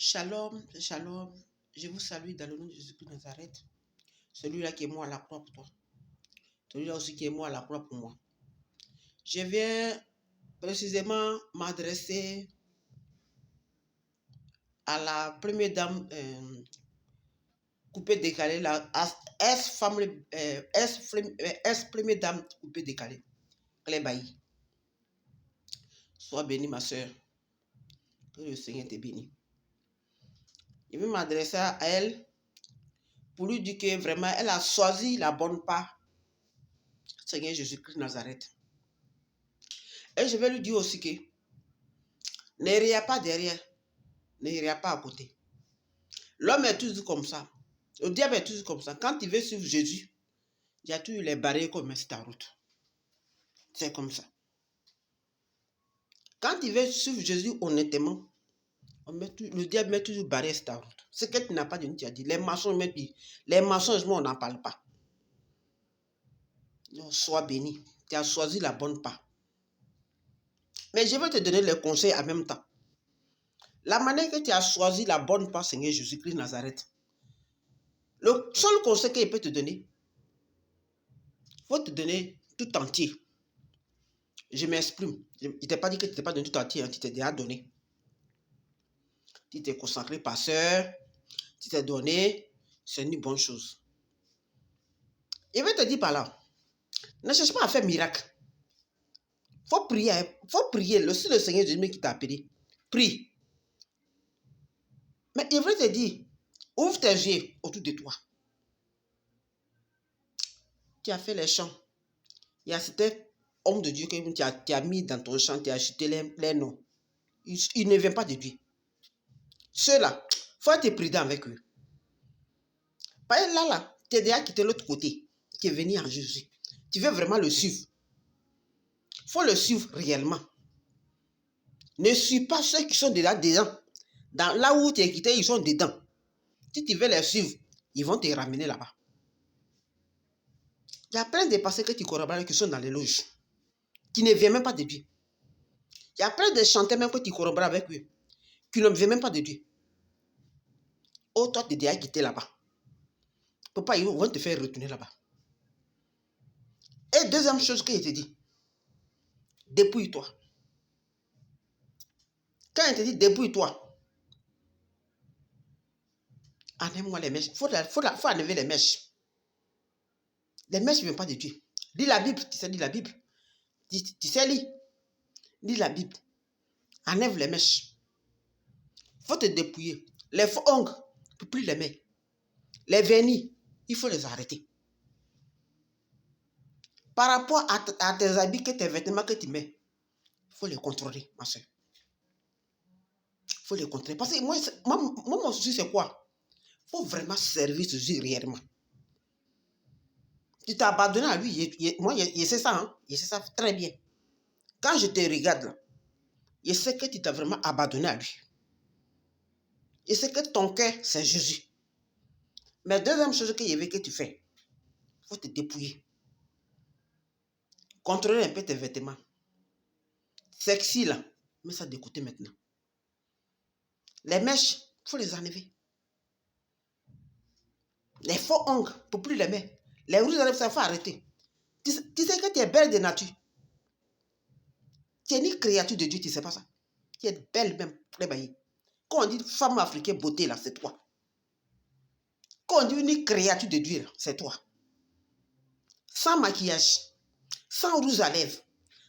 Shalom, shalom. Je vous salue dans le nom de Jésus-Christ de Nazareth. Celui-là qui est mort à la croix pour toi. Celui-là aussi qui est mort à la croix pour moi. Je viens précisément m'adresser à la première dame coupée décalée, la première dame coupée décalée, Claire Bailly. Sois bénie, ma soeur. Que le Seigneur te bénisse. Je vais m'adresser à elle pour lui dire que vraiment, elle a choisi la bonne part. Seigneur Jésus-Christ de Nazareth. Et je vais lui dire aussi que ne regarde pas derrière, ne regarde pas à côté. L'homme est toujours comme ça. Le diable est toujours comme ça. Quand il veut suivre Jésus, il y a toujours les barrières qu'on met sur ta route. C'est comme ça. Quand il veut suivre Jésus honnêtement, le diable met toujours barrière sur ta route. Ce que tu n'as pas dit, tu as dit. Les mensonges, on n'en parle pas. Donc, sois béni. Tu as choisi la bonne part. Mais je vais te donner les conseils en même temps. La manière que tu as choisi la bonne part, Seigneur Jésus-Christ de Nazareth, le seul conseil qu'il peut te donner, il faut te donner tout entier. Je m'exprime. Il ne t'a pas dit que tu ne t'es pas donné tout entier, tu t'es déjà donné. Tu t'es consacré, pasteur, tu t'es donné, c'est une bonne chose. Il va te dire par là, ne cherche pas à faire miracle. Il faut prier. C'est le Seigneur Jésus qui t'a appelé. Prie. Mais il veut te dire, ouvre tes yeux autour de toi. Tu as fait les chants. Il y a certains hommes de Dieu que tu as mis dans ton chant, tu as acheté les noms. Ils ne viennent pas de Dieu. Ceux-là, il faut être prudent avec eux. Par exemple, là, tu es déjà quitté l'autre côté, qui est venu en Jésus. Tu veux vraiment le suivre. Il faut le suivre réellement. Ne suis pas ceux qui sont déjà dedans. Dans là où tu es quitté, ils sont dedans. Si tu veux les suivre, ils vont te ramener là-bas. Il y a plein de pasteurs que tu corrobores qui sont dans les loges, qui ne viennent même pas de Dieu. Il y a plein de chanteurs même que tu corrobores avec eux, qui ne viennent même pas de Dieu. Oh, toi, tu es déjà quitté là-bas. Papa, ils vont te faire retourner là-bas. Et deuxième chose que je te dis, dépouille-toi. Quand il te dit dépouille-toi, enlève-moi les mèches. Il faut enlever les mèches. Les mèches ne viennent pas de Dieu. Lis la Bible, tu sais lire la Bible. Tu sais lire. Lis la Bible. Enlève les mèches. Il faut te dépouiller. Les faux ongles, tu ne peux plus les mettre. Les vernis, il faut les arrêter. Par rapport à tes habits, tes vêtements que tu mets, il faut les contrôler, ma soeur. Il faut les contrôler. Parce que moi mon souci, c'est quoi? Il faut vraiment servir Jésus réellement. Tu t'es abandonné à lui. Moi, je sais ça. Hein? Je sais ça très bien. Quand je te regarde là, je sais que tu t'es vraiment abandonné à lui. Je sais que ton cœur, c'est Jésus. Mais deuxième chose que je veux que tu fais, il faut te dépouiller. Contrôler un peu tes vêtements. Sexy là, mets ça de côté maintenant. Les mèches, il faut les enlever. Les faux ongles, il ne faut plus les mettre. Les rouges à lèvres, ça faut arrêter. Tu sais que tu es belle de nature. Tu es une créature de Dieu, tu ne sais pas ça. Tu es belle même, très baillie. Quand on dit femme africaine beauté là, c'est toi. Quand on dit une créature de Dieu, c'est toi. Sans maquillage, sans rouge à lèvres,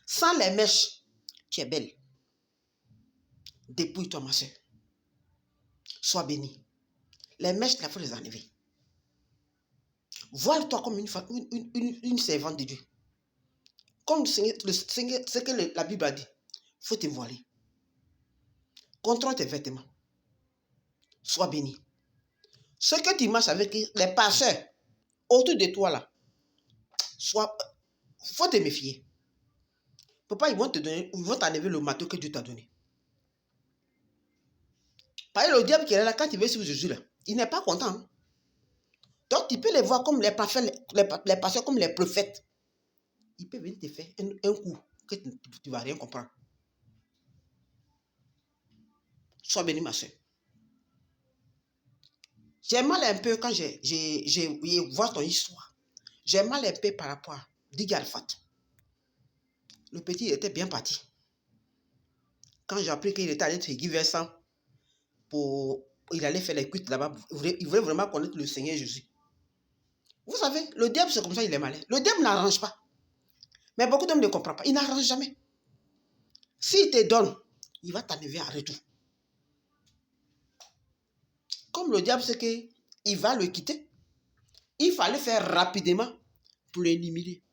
sans les mèches, tu es belle. Dépouille-toi, ma soeur. Sois bénie. Les mèches, il faut les enlever. Voile-toi comme une servante de Dieu. Comme ce que la Bible a dit, il faut te voiler. Contrôle tes vêtements. Sois béni. Ce que tu marches avec les pasteurs autour de toi là, il faut te méfier. Papa, ils vont t'enlever le marteau que Dieu t'a donné. Par exemple, le diable qui est là, quand il veut suivre Jésus là, il n'est pas content. Hein? Donc, tu peux les voir comme les pasteurs, comme les prophètes. Ils peuvent venir te faire un coup que tu ne vas rien comprendre. Sois béni, ma soeur. J'ai mal un peu quand je vois ton histoire. J'ai mal un peu par rapport à Diga Alfat. Le petit était bien parti. Quand j'ai appris qu'il était allé te Guy Vincent, il allait faire les cuites là-bas, il voulait vraiment connaître le Seigneur Jésus. Vous savez, le diable, c'est comme ça, il est malin. Le diable n'arrange pas. Mais beaucoup d'hommes ne comprennent pas. Il n'arrange jamais. S'il te donne, il va t'enlever en retour. Comme le diable sait qu'il va le quitter, il fallait faire rapidement pour l'éliminer.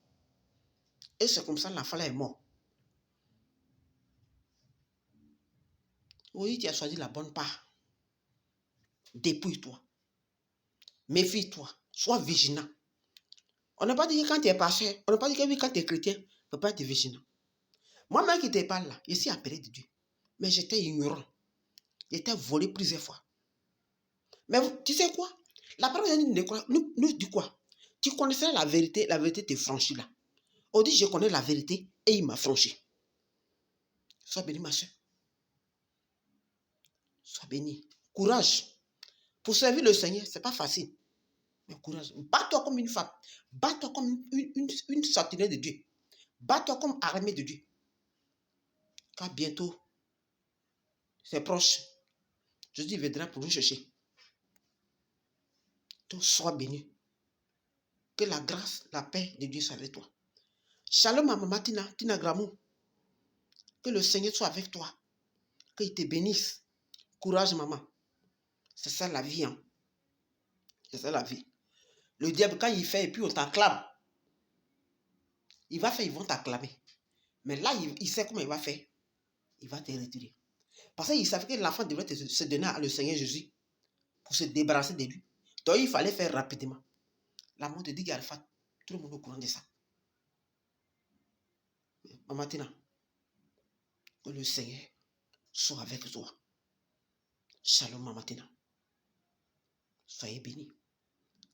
Et c'est comme ça que l'enfant est mort. Oui, tu as choisi la bonne part. Dépouille-toi. Méfie-toi. Sois vigilant. On n'a pas dit que quand tu es pasteur, on n'a pas dit que quand tu es chrétien, tu ne peux pas être vigilant. Moi-même qui te parle là, je suis appelé de Dieu. Mais j'étais ignorant. J'étais volé plusieurs fois. Mais tu sais quoi? La parole nous dit quoi? Tu connaissais la vérité te franchit là. On dit je connais la vérité et il m'a franchi. Sois béni ma soeur. Sois béni. Courage. Pour servir le Seigneur, ce n'est pas facile. Mais courage. Bats-toi comme une femme. Bats-toi comme une sentinelle de Dieu. Bats-toi comme armée de Dieu. Car bientôt, c'est proche. Jésus viendra pour nous chercher. Donc, sois béni. Que la grâce, la paix de Dieu soit avec toi. Shalom à maman Tina Gramou. Que le Seigneur soit avec toi. Qu'il te bénisse. Courage, maman. C'est ça la vie. Hein? C'est ça la vie. Le diable, quand il fait et puis on t'acclame, il va faire, ils vont t'acclamer. Mais là, il sait comment il va faire. Il va te retirer. Parce qu'il savait que l'enfant devait se donner à le Seigneur Jésus pour se débarrasser de lui. Donc, il fallait faire rapidement. La mort de Diga Alfat, tout le monde est au courant de ça. Maman Tina, que le Seigneur soit avec toi. Shalom, Maman Tina. Soyez bénis.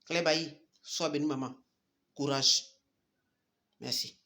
Clébaï, sois béni, maman. Courage. Merci.